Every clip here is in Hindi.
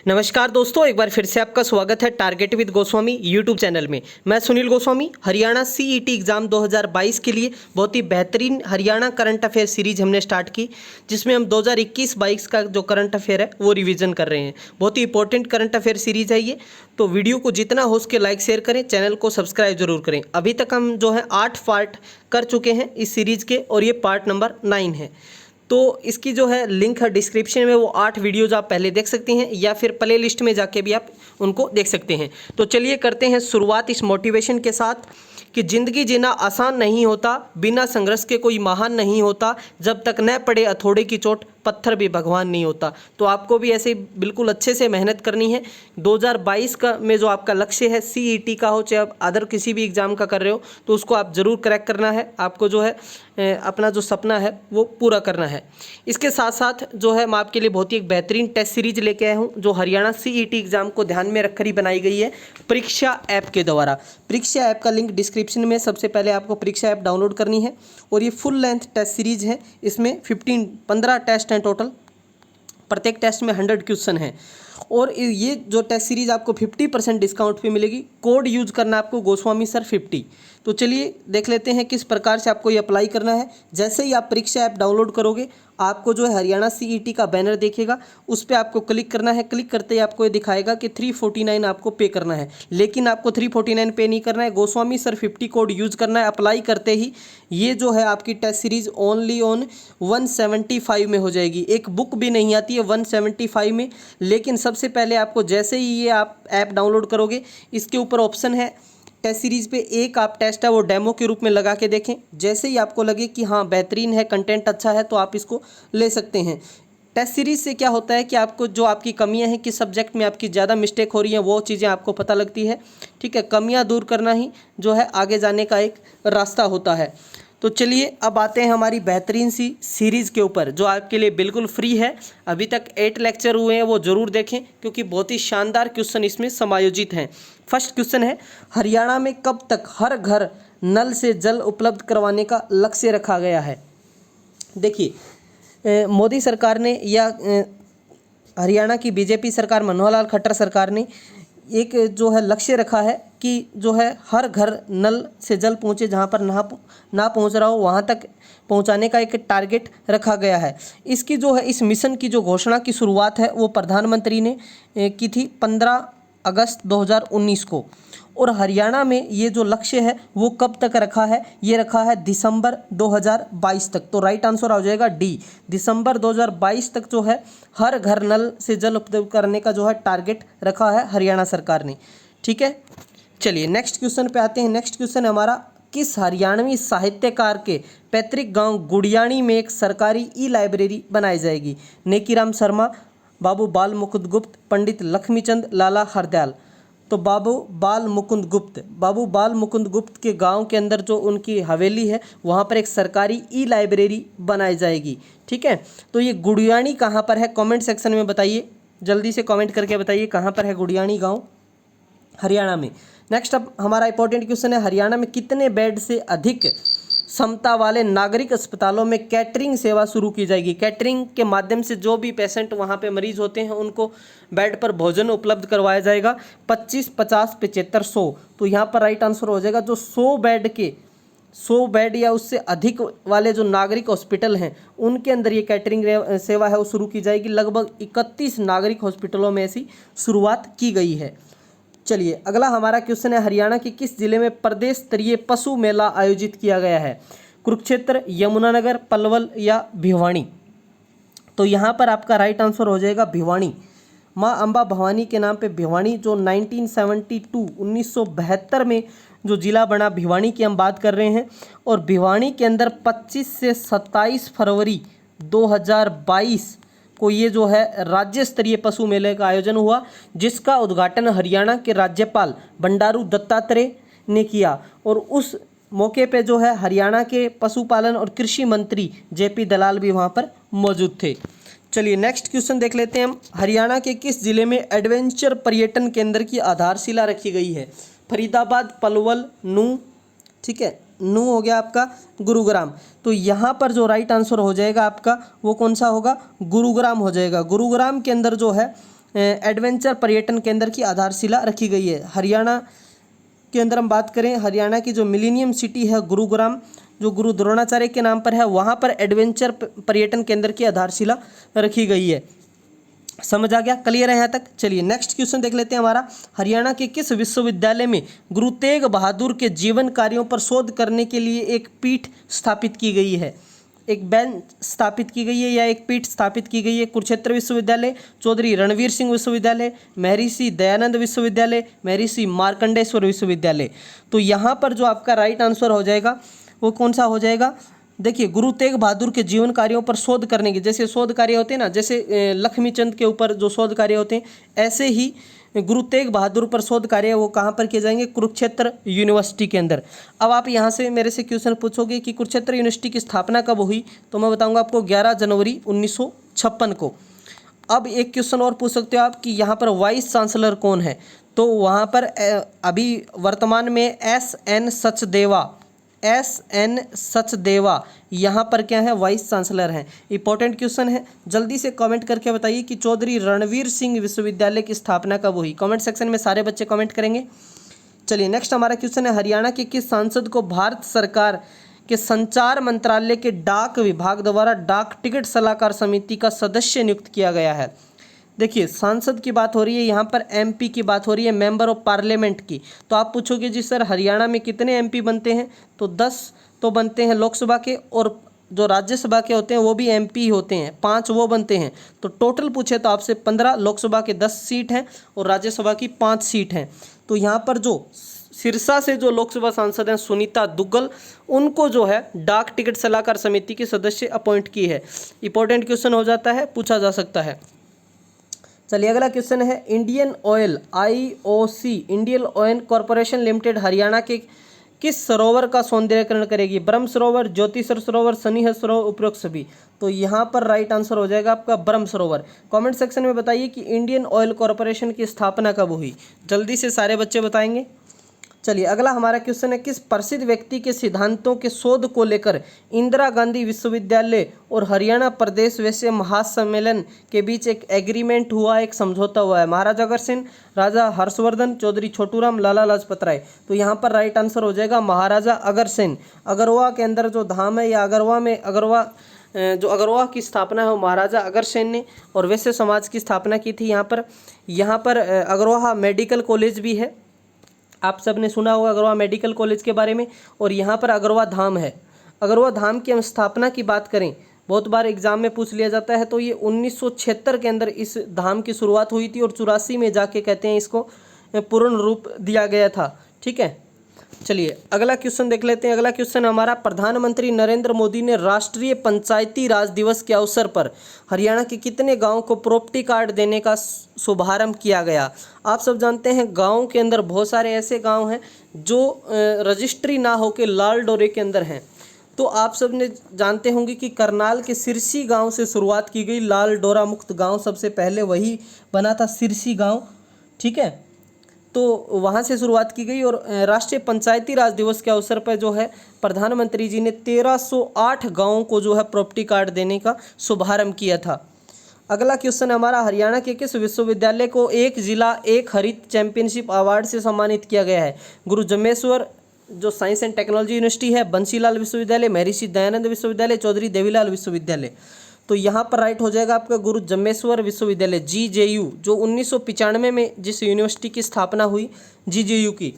नमस्कार दोस्तों, एक बार फिर से आपका स्वागत है target with Goswami YouTube channel में। मैं सुनील गोस्वामी। हरियाणा सीईटी एग्ज़ाम 2022 के लिए बहुत ही बेहतरीन हरियाणा करंट अफेयर सीरीज हमने स्टार्ट की, जिसमें हम 2021-22 का जो करंट अफेयर है वो रिवीजन कर रहे हैं। बहुत ही इंपॉर्टेंट करंट अफेयर सीरीज है ये, तो वीडियो को जितना हो सके लाइक शेयर करें, चैनल को सब्सक्राइब जरूर करें। अभी तक हम जो है 8 पार्ट कर चुके हैं इस सीरीज़ के, और ये पार्ट नंबर 9 है। तो इसकी जो है लिंक है डिस्क्रिप्शन में, वो 8 वीडियोज़ आप पहले देख सकते हैं, या फिर प्ले लिस्ट में जाके भी आप उनको देख सकते हैं। तो चलिए करते हैं शुरुआत इस मोटिवेशन के साथ कि ज़िंदगी जीना आसान नहीं होता, बिना संघर्ष के कोई महान नहीं होता, जब तक न पड़े हथौड़े की चोट पत्थर भी भगवान नहीं होता। तो आपको भी ऐसे बिल्कुल अच्छे से मेहनत करनी है। 2022 का में जो आपका लक्ष्य है, सीईटी का हो चाहे आप अदर किसी भी एग्ज़ाम का कर रहे हो, तो उसको आप ज़रूर क्रैक करना है। आपको जो है अपना जो सपना है वो पूरा करना है। इसके साथ साथ जो है मैं आपके लिए बहुत ही एक बेहतरीन टेस्ट सीरीज लेके आया हूँ, जो हरियाणा सीईटी एग्ज़ाम को ध्यान में रखकर ही बनाई गई है परीक्षा ऐप के द्वारा। परीक्षा ऐप का लिंक डिस्क्रिप्शन में। सबसे पहले आपको परीक्षा ऐप डाउनलोड करनी है, और ये फुल लेंथ टेस्ट सीरीज है। इसमें 15 टेस्ट हैं टोटल, प्रत्येक टेस्ट में 100 क्वेश्चन हैं, और ये जो टेस्ट सीरीज आपको 50% डिस्काउंट पे मिलेगी। कोड यूज करना है आपको गोस्वामी सर 50। तो चलिए देख लेते हैं किस प्रकार से आपको ये अप्लाई करना है। जैसे ही आप परीक्षा ऐप डाउनलोड करोगे, आपको जो है हरियाणा सीईटी का बैनर देखेगा, उस पर आपको क्लिक करना है। क्लिक करते ही आपको ये दिखाएगा कि 349 आपको पे करना है, लेकिन आपको 349 पे नहीं करना है, गोस्वामी सर 50 कोड यूज करना है। अप्लाई करते ही ये जो है आपकी टेस्ट सीरीज ओनली ऑन 175 में हो जाएगी। एक बुक भी नहीं आती है 175 में। लेकिन सबसे पहले आपको जैसे ही ये आप ऐप डाउनलोड करोगे, इसके ऊपर ऑप्शन है टेस्ट सीरीज़ पे एक आप टेस्ट है वो डेमो के रूप में लगा के देखें। जैसे ही आपको लगे कि हाँ बेहतरीन है, कंटेंट अच्छा है, तो आप इसको ले सकते हैं। टेस्ट सीरीज़ से क्या होता है कि आपको जो आपकी कमियां हैं, किस सब्जेक्ट में आपकी ज़्यादा मिस्टेक हो रही हैं, वो चीज़ें आपको पता लगती है। ठीक है, कमियां दूर करना ही जो है आगे जाने का एक रास्ता होता है। तो चलिए अब आते हैं हमारी बेहतरीन सी सीरीज़ के ऊपर, जो आपके लिए बिल्कुल फ्री है। अभी तक 8 लेक्चर हुए हैं, वो ज़रूर देखें, क्योंकि बहुत ही शानदार क्वेश्चन इसमें समायोजित हैं। फर्स्ट क्वेश्चन है, हरियाणा में कब तक हर घर नल से जल उपलब्ध करवाने का लक्ष्य रखा गया है। देखिए, मोदी सरकार ने या हरियाणा की बीजेपी सरकार, मनोहर लाल खट्टर सरकार ने एक जो है लक्ष्य रखा है कि जो है हर घर नल से जल पहुँचे, जहाँ पर ना पहुँच रहा हो वहाँ तक पहुँचाने का एक टारगेट रखा गया है। इसकी जो है इस मिशन की जो घोषणा की शुरुआत है वो प्रधानमंत्री ने की थी 15 अगस्त 2019 को। और हरियाणा में ये जो लक्ष्य है वो कब तक रखा है, ये रखा है दिसंबर 2022 तक। तो राइट आंसर आ जाएगा डी, दिसंबर 2022 तक जो है हर घर नल से जल उपलब्ध करने का जो है टारगेट रखा है हरियाणा सरकार ने। ठीक है, चलिए नेक्स्ट क्वेश्चन पे आते हैं। नेक्स्ट क्वेश्चन हमारा, किस हरियाणवी साहित्यकार के पैतृक गांव गुड़ियाणी में एक सरकारी ई लाइब्रेरी बनाई जाएगी। नेकीराम शर्मा, बाबू बाल मुकुंद गुप्त, पंडित लक्ष्मीचंद, लाला हरदयाल। तो बाबू बाल मुकुंद गुप्त के गांव के अंदर जो उनकी हवेली है, वहां पर एक सरकारी ई लाइब्रेरी बनाई जाएगी। ठीक है, तो ये गुड़ियाणी कहाँ पर है, कमेंट सेक्शन में बताइए, जल्दी से कमेंट करके बताइए कहाँ पर है गुड़ियाणी गांव हरियाणा में। नेक्स्ट अब हमारा इंपॉर्टेंट क्वेश्चन है, हरियाणा में कितने बेड से अधिक क्षमता वाले नागरिक अस्पतालों में कैटरिंग सेवा शुरू की जाएगी। कैटरिंग के माध्यम से जो भी पेशेंट वहाँ पे मरीज होते हैं, उनको बेड पर भोजन उपलब्ध करवाया जाएगा। 25, 50, 75, 100। तो यहाँ पर राइट आंसर हो जाएगा जो 100 बेड या उससे अधिक वाले जो नागरिक हॉस्पिटल हैं, उनके अंदर ये कैटरिंग सेवा है वो शुरू की जाएगी। लगभग 31 नागरिक हॉस्पिटलों में ऐसी शुरुआत की गई है। चलिए अगला हमारा क्वेश्चन है, हरियाणा के किस जिले में प्रदेश स्तरीय पशु मेला आयोजित किया गया है। कुरुक्षेत्र, यमुनानगर, पलवल या भिवानी। तो यहाँ पर आपका राइट आंसर हो जाएगा भिवानी। माँ अम्बा भवानी के नाम पे भिवानी, जो 1972 में जो जिला बना भिवानी की हम बात कर रहे हैं। और भिवानी के अंदर 25 से 27 फरवरी 2022 को ये जो है राज्य स्तरीय पशु मेले का आयोजन हुआ, जिसका उद्घाटन हरियाणा के राज्यपाल बंडारू दत्तात्रेय ने किया। और उस मौके पे जो है हरियाणा के पशुपालन और कृषि मंत्री जेपी दलाल भी वहाँ पर मौजूद थे। चलिए नेक्स्ट क्वेश्चन देख लेते हैं हम, हरियाणा के किस जिले में एडवेंचर पर्यटन केंद्र की आधारशिला रखी गई है। फरीदाबाद, पलवल, नूंह। ठीक है, नूंह हो गया आपका, गुरुग्राम। तो यहाँ पर जो राइट आंसर हो जाएगा आपका वो कौन सा होगा, गुरुग्राम हो जाएगा। गुरुग्राम के अंदर जो है एडवेंचर पर्यटन केंद्र की आधारशिला रखी गई है। हरियाणा के अंदर हम बात करें, हरियाणा की जो मिलीनियम सिटी है गुरुग्राम, जो गुरु द्रोणाचार्य के नाम पर है, वहाँ पर एडवेंचर पर्यटन केंद्र की आधारशिला रखी गई है। समझ आ गया? क्लियर है यहाँ तक? चलिए नेक्स्ट क्वेश्चन देख लेते हैं हमारा। हरियाणा के किस विश्वविद्यालय में गुरु तेग बहादुर के जीवन कार्यों पर शोध करने के लिए एक पीठ स्थापित की गई है? एक बेंच स्थापित की गई है या एक पीठ स्थापित की गई है? कुरुक्षेत्र विश्वविद्यालय, चौधरी रणवीर सिंह विश्वविद्यालय, महर्षि दयानंद विश्वविद्यालय, महर्षि मार्कंडेश्वर विश्वविद्यालय। तो यहाँ पर जो आपका राइट आंसर हो जाएगा वो कौन सा हो जाएगा? देखिए, गुरु तेग बहादुर के जीवन कार्यों पर शोध करने की, जैसे शोध कार्य होते हैं ना, जैसे लक्ष्मीचंद के ऊपर जो शोध कार्य होते हैं, ऐसे ही गुरु तेग बहादुर पर शोध कार्य वो कहाँ पर किए जाएंगे? कुरुक्षेत्र यूनिवर्सिटी के अंदर। अब आप यहाँ से मेरे से क्वेश्चन पूछोगे कि कुरुक्षेत्र यूनिवर्सिटी की स्थापना कब हुई, तो मैं बताऊँगा आपको 11 जनवरी 1956 को। अब एक क्वेश्चन और पूछ सकते हो आप कि यहाँ पर वाइस चांसलर कौन है? तो वहाँ पर अभी वर्तमान में SN सचदेवा यहाँ पर क्या है? वाइस चांसलर हैं। इंपॉर्टेंट क्वेश्चन है, जल्दी से कमेंट करके बताइए कि चौधरी रणवीर सिंह विश्वविद्यालय की स्थापना कब हुई? कमेंट सेक्शन में सारे बच्चे कमेंट करेंगे। चलिए नेक्स्ट हमारा क्वेश्चन है, हरियाणा के किस सांसद को भारत सरकार के संचार मंत्रालय के डाक विभाग द्वारा डाक टिकट सलाहकार समिति का सदस्य नियुक्त किया गया है? देखिए, सांसद की बात हो रही है, यहाँ पर MP की बात हो रही है, मेंबर ऑफ पार्लियामेंट की। तो आप पूछोगे जी सर हरियाणा में कितने MP बनते हैं? तो 10 तो बनते हैं लोकसभा के, और जो राज्यसभा के होते हैं वो भी MP होते हैं, 5 वो बनते हैं। तो टोटल पूछे तो आपसे 15, लोकसभा के 10 सीट हैं और राज्यसभा की 5 सीट हैं। तो यहाँ पर जो सिरसा से जो लोकसभा सांसद हैं सुनीता दुग्गल, उनको जो है डाक टिकट सलाहकार समिति के सदस्य अपॉइंट की है। इंपॉर्टेंट क्वेश्चन हो जाता है, पूछा जा सकता है। चलिए अगला क्वेश्चन है, Indian oil IOC Indian oil corporation limited Haryana के किस सरोवर का सौंदर्यीकरण करेगी? ब्रह्म सरोवर, ज्योति सरोवर, सनीह सरोवर, उपरोक्त सभी। तो यहाँ पर राइट आंसर हो जाएगा आपका ब्रह्म सरोवर। कमेंट सेक्शन में बताइए कि इंडियन ऑयल कॉरपोरेशन की स्थापना कब हुई? जल्दी से सारे बच्चे बताएंगे। चलिए अगला हमारा क्वेश्चन है, किस प्रसिद्ध व्यक्ति के सिद्धांतों के शोध को लेकर इंदिरा गांधी विश्वविद्यालय और हरियाणा प्रदेश वैश्य महासम्मेलन के बीच एक एग्रीमेंट हुआ, एक समझौता हुआ है? महाराजा अग्रसेन, राजा हर्षवर्धन, चौधरी छोटूराम, लाला लाजपत राय। तो यहाँ पर राइट आंसर हो जाएगा महाराजा अग्रसेन। अगरवा के अंदर जो धाम है या अगरवा में जो अगरवा की स्थापना है वो महाराजा अग्रसेन ने, और वैश्य समाज की स्थापना की थी। यहाँ पर अगरवा मेडिकल कॉलेज भी है, आप सब ने सुना होगा अगरवा मेडिकल कॉलेज के बारे में। और यहाँ पर अगरवा धाम है। अगरवा धाम की हम स्थापना की बात करें, बहुत बार एग्जाम में पूछ लिया जाता है, तो ये 1976 के अंदर इस धाम की शुरुआत हुई थी और 84 में जाके कहते हैं इसको पूर्ण रूप दिया गया था। ठीक है, चलिए अगला क्वेश्चन देख लेते हैं। अगला क्वेश्चन हमारा, प्रधानमंत्री नरेंद्र मोदी ने राष्ट्रीय पंचायती राज दिवस के अवसर पर हरियाणा के कितने गांवों को प्रॉपर्टी कार्ड देने का शुभारंभ किया गया? आप सब जानते हैं गांव के अंदर बहुत सारे ऐसे गांव हैं जो रजिस्ट्री ना होकर लाल डोरे के अंदर हैं। तो आप सब ने जानते होंगे कि करनाल के सिरसी गांव से शुरुआत की गई, लाल डोरा मुक्त गांव सबसे पहले वही बना था, सिरसी गांव। ठीक है, तो वहाँ से शुरुआत की गई, और राष्ट्रीय पंचायती राज दिवस के अवसर पर जो है प्रधानमंत्री जी ने 1308 गांवों को जो है प्रॉपर्टी कार्ड देने का शुभारंभ किया था। अगला क्वेश्चन हमारा, हरियाणा के किस विश्वविद्यालय को एक जिला एक हरित चैंपियनशिप अवार्ड से सम्मानित किया गया है? गुरु जम्मेश्वर जो साइंस एंड टेक्नोलॉजी यूनिवर्सिटी है, बंसीलाल विश्वविद्यालय, महर्षि दयानंद विश्वविद्यालय, चौधरी देवीलाल विश्वविद्यालय। तो यहाँ पर राइट हो जाएगा आपका गुरु जम्मेश्वर विश्वविद्यालय GJU, जो 1995 में जिस यूनिवर्सिटी की स्थापना हुई, GJU की।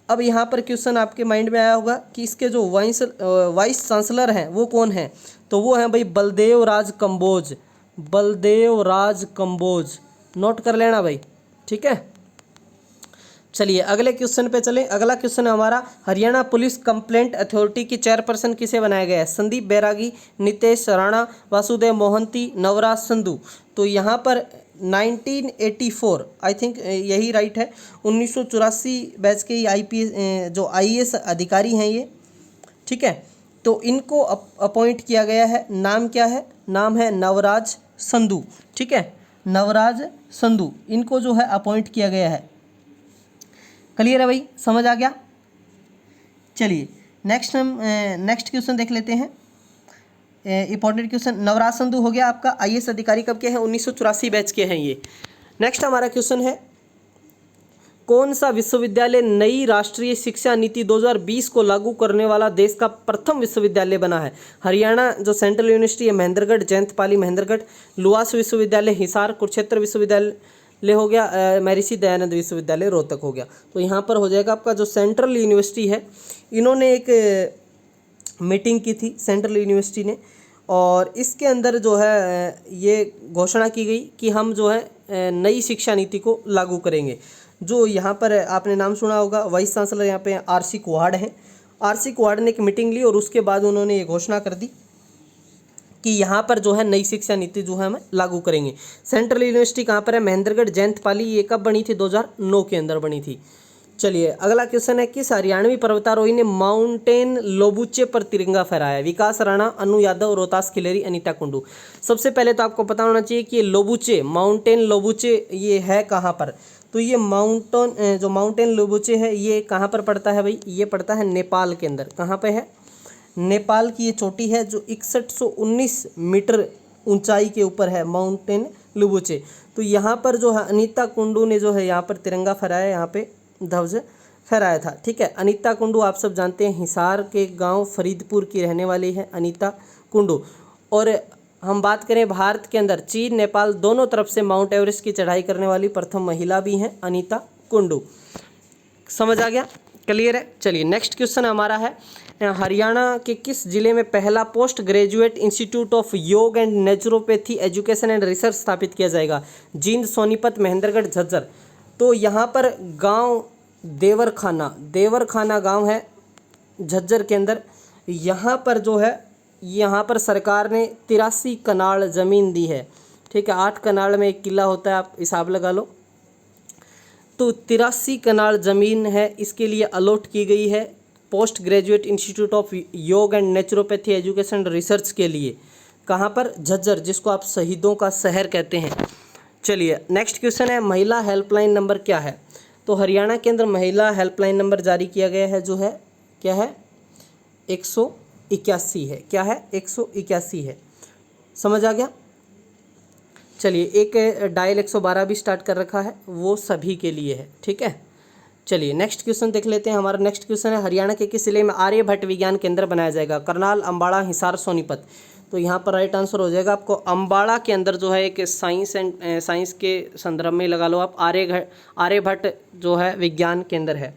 अब यहाँ पर क्वेश्चन आपके माइंड में आया होगा कि इसके जो वाइस चांसलर हैं वो कौन हैं? तो वो हैं भाई बलदेव राज कंबोज। बलदेव राज कंबोज, नोट कर लेना भाई। ठीक है, चलिए अगले क्वेश्चन पे चलें। अगला क्वेश्चन है हमारा, हरियाणा पुलिस कंप्लेंट अथॉरिटी की चेयरपर्सन किसे बनाया गया है? संदीप बैरागी, नितेश राणा, वासुदेव मोहंती, नवराज संधू। तो यहाँ पर 1984 आई थिंक यही राइट है, 1984 बैच के IPS जो IAS अधिकारी हैं ये। ठीक है, तो इनको अपॉइंट किया गया है। नाम क्या है? नाम है नवराज संधू। ठीक है, नवराज संधू, इनको जो है अपॉइंट किया गया है। क्लियर है भाई, समझ आ गया? चलिए नेक्स्ट क्वेश्चन देख लेते हैं। इंपॉर्टेंट क्वेश्चन, नवराज संधू हो गया आपका IAS अधिकारी, कब के हैं? 1984 बैच के हैं ये। नेक्स्ट हमारा क्वेश्चन है, कौन सा विश्वविद्यालय नई राष्ट्रीय शिक्षा नीति 2020 को लागू करने वाला देश का प्रथम विश्वविद्यालय बना है? हरियाणा जो सेंट्रल यूनिवर्सिटी है महेंद्रगढ़, जयंत पाली महेंद्रगढ़, लुआस विश्वविद्यालय हिसार, कुरुक्षेत्र विश्वविद्यालय हो गया, महर्षि दयानंद विश्वविद्यालय रोहतक हो गया। तो यहाँ पर हो जाएगा आपका जो सेंट्रल यूनिवर्सिटी है, इन्होंने एक मीटिंग की थी सेंट्रल यूनिवर्सिटी ने, और इसके अंदर जो है ये घोषणा की गई कि हम जो है नई शिक्षा नीति को लागू करेंगे। जो यहाँ पर आपने नाम सुना होगा, वाइस चांसलर यहाँ पे आर.सी. कुहाड़ हैं। आर.सी. कुहाड़ ने एक मीटिंग ली और उसके बाद उन्होंने ये घोषणा कर दी कि यहाँ पर जो है नई शिक्षा नीति जो है हम लागू करेंगे। सेंट्रल यूनिवर्सिटी कहाँ पर है? महेंद्रगढ़, जयंत पाली। ये कब बनी थी? 2009 के अंदर बनी थी। चलिए अगला क्वेश्चन है, किस हरियाणवी पर्वतारोही ने माउंटेन लोबुचे पर तिरंगा फहराया? विकास राणा, अनु यादव, रोहतास खिलेरी, अनीता कुंडू। सबसे पहले तो आपको पता होना चाहिए कि ये लोबुचे, माउंटेन लोबुचे ये है कहाँ पर? तो ये माउंटेन लोबुचे है ये कहाँ पर पड़ता है भाई? ये पड़ता है नेपाल के अंदर। कहाँ पे है? नेपाल की ये चोटी है जो 6119 मीटर ऊंचाई के ऊपर है, माउंटेन लोबुचे। तो यहाँ पर जो है अनीता कुंडू ने जो है यहाँ पर तिरंगा फहराया, यहाँ पे ध्वज फहराया था। ठीक है, अनीता कुंडू आप सब जानते हैं हिसार के गांव फरीदपुर की रहने वाली है अनीता कुंडू। और हम बात करें भारत के अंदर चीन नेपाल दोनों तरफ से माउंट एवरेस्ट की चढ़ाई करने वाली प्रथम महिला भी हैं अनीता कुंडू। समझ आ गया? क्लियर है? चलिए नेक्स्ट क्वेश्चन हमारा है, हरियाणा के किस जिले में पहला पोस्ट ग्रेजुएट इंस्टीट्यूट ऑफ योग and naturopathy education and research स्थापित किया जाएगा? जींद, सोनीपत, महेंद्रगढ़, झज्जर। तो यहाँ पर गांव देवरखाना गांव है झज्जर के अंदर। यहाँ पर जो है यहाँ पर सरकार ने 83 कनाल ज़मीन दी है। ठीक है, 8 कनाल में एक किला होता है, आप हिसाब लगा लो। तो 83 कनाल ज़मीन है, इसके लिए अलॉट की गई है पोस्ट ग्रेजुएट इंस्टीट्यूट ऑफ योग एंड नेचुरोपैथी एजुकेशन रिसर्च के लिए। कहाँ पर? झज्जर, जिसको आप शहीदों का शहर कहते हैं। चलिए नेक्स्ट क्वेश्चन है, महिला हेल्पलाइन नंबर क्या है? तो हरियाणा के अंदर महिला हेल्पलाइन नंबर जारी किया गया है, जो है क्या है? 181 है। क्या है? 181 है। समझ आ गया? चलिए एक डायल 112 भी स्टार्ट कर रखा है, वो सभी के लिए है। ठीक है, चलिए नेक्स्ट क्वेश्चन देख लेते हैं। हमारा नेक्स्ट क्वेश्चन है, हरियाणा के किस जिले में आर्यभट्ट विज्ञान केंद्र बनाया जाएगा? करनाल, अम्बाड़ा, हिसार, सोनीपत। तो यहाँ पर राइट आंसर हो जाएगा आपको अम्बाड़ा के अंदर जो है एक साइंस के संदर्भ में लगा लो आप, आर्यभट्ट जो है विज्ञान केंद्र है।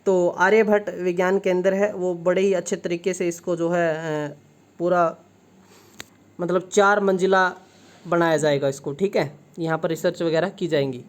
तो आर्यभट्ट विज्ञान केंद्र है, वो बड़े ही अच्छे तरीके से इसको जो है पूरा मतलब 4 मंजिला बनाया जाएगा इसको। ठीक है, यहाँ पर रिसर्च वगैरह की जाएंगी।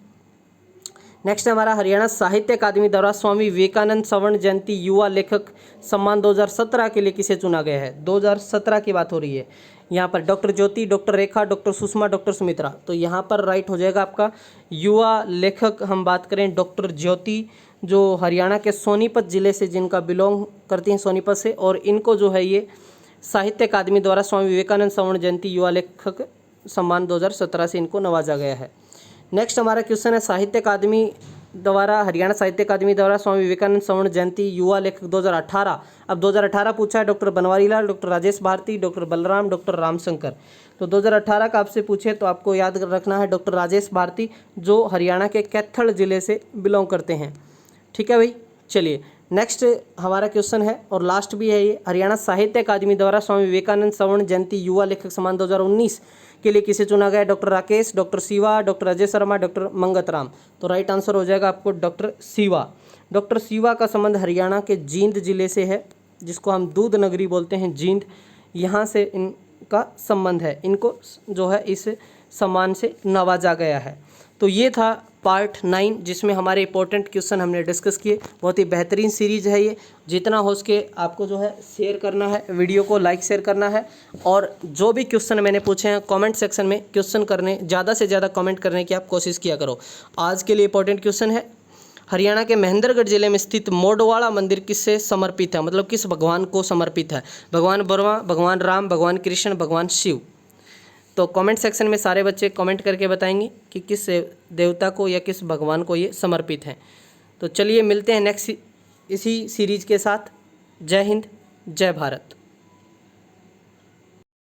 नेक्स्ट हमारा, हरियाणा साहित्य अकादमी द्वारा स्वामी विवेकानंद स्वर्ण जयंती युवा लेखक सम्मान 2017 के लिए किसे चुना गया है? 2017 की बात हो रही है। यहाँ पर डॉक्टर ज्योति, डॉक्टर रेखा, डॉक्टर सुषमा, डॉक्टर सुमित्रा। तो यहाँ पर राइट हो जाएगा आपका युवा लेखक। हम बात करें डॉक्टर ज्योति, जो हरियाणा के सोनीपत जिले से जिनका बिलोंग करती हैं, सोनीपत से, और इनको जो है ये साहित्य अकादमी द्वारा स्वामी विवेकानंद स्वर्ण जयंती युवा लेखक सम्मान 2017 से इनको नवाजा गया है। नेक्स्ट हमारा क्वेश्चन है, साहित्य अकादमी द्वारा हरियाणा साहित्य अकादमी द्वारा स्वामी विवेकानंद स्वर्ण जयंती युवा लेखक 2018। अब 2018 पूछा है doctor Banwari Lal, doctor Rajesh Bharti, doctor Balram, doctor Ramshankar. तो 2018 का आपसे पूछे तो आपको याद रखना है डॉक्टर राजेश भारती, जो हरियाणा के कैथल जिले से बिलोंग करते हैं। ठीक है भाई, चलिए नेक्स्ट हमारा क्वेश्चन है और लास्ट भी है ये, हरियाणा साहित्य अकादमी द्वारा स्वामी विवेकानंद स्वर्ण जयंती युवा लेखक सम्मान 2019 के लिए किसे चुना गया? Doctor Rakesh, doctor Shiva, doctor Ajay Sharma, doctor Mangat Ram. तो राइट आंसर हो जाएगा आपको डॉक्टर शिवा। डॉक्टर शिवा का संबंध हरियाणा के जींद जिले से है, जिसको हम दूध नगरी बोलते हैं, जींद, यहाँ से इनका संबंध है। इनको जो है इस सम्मान से नवाजा गया है। तो ये था पार्ट 9, जिसमें हमारे इंपॉर्टेंट क्वेश्चन हमने डिस्कस किए। बहुत ही बेहतरीन सीरीज़ है ये, जितना हो सके आपको जो है शेयर करना है, वीडियो को लाइक शेयर करना है, और जो भी क्वेश्चन मैंने पूछे हैं कमेंट सेक्शन में क्वेश्चन करने, ज़्यादा से ज़्यादा कमेंट करने की आप कोशिश किया करो। आज के लिए इंपॉर्टेंट क्वेश्चन है, हरियाणा के महेंद्रगढ़ जिले में स्थित मोडवाड़ा मंदिर किससे समर्पित है? मतलब किस भगवान को समर्पित है? भगवान ब्रह्मा, भगवान राम, भगवान कृष्ण, भगवान शिव। तो कमेंट सेक्शन में सारे बच्चे कमेंट करके बताएंगे कि किस देवता को या किस भगवान को ये समर्पित है। तो चलिए मिलते हैं नेक्स्ट इसी सीरीज़ के साथ। जय हिंद, जय भारत।